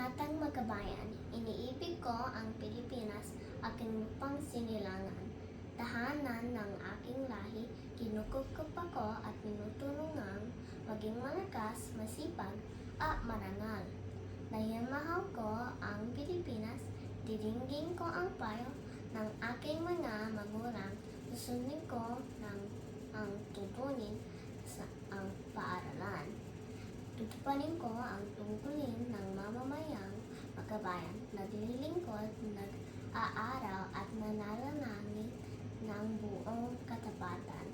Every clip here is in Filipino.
Kabanatang Magkabayan, iniibig ko ang Pilipinas, aking lupang sinilangan. Tahanan ng aking lahi, kinukupkup ako at tinutulungang maging malakas, masipag, at marangal. Dahil mahal ko ang Pilipinas, diringgin ko ang payo ng aking mga magulang. Susundin ko ang tutunin sa ang paaralan. Tutuparin ko ang tungkulin ng mamamayang magkabayan, naglilingkod, nag-aaral at nananalangin ng buong katapatan.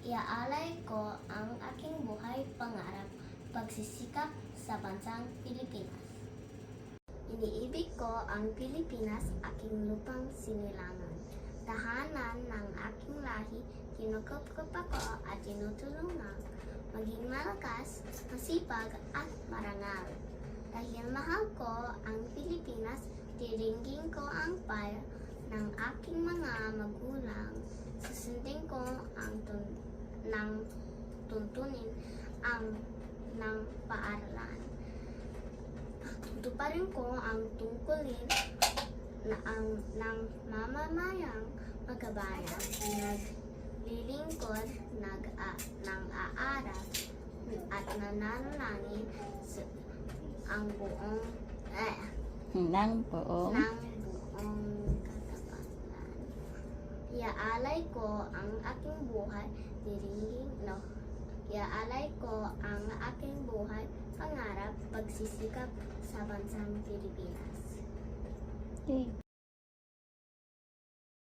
Iaalay ko ang aking buhay pangarap, pagsisikap sa bansang Pilipinas. Iniibig ko ang Pilipinas, aking lupang sinilangan. Tahanan ng aking lahi, kinukupkup ako at tinutulungang maging malakas, masipag at marangal. Dahil mahal ko ang Pilipinas, diringgin ko ang payo ng aking mga magulang. Susundin ko ang tuntunin ng paaralan. Tutuparin ko ang tungkulin ng mamamayang magkabayan, naglilingkod, nag-aaral at nananalangin ng buong katapatan. Iaalay ko ang aking buhay, iaalay ko ang aking buhay, pangarap, pagsisikap sa bansang Pilipinas. Okay.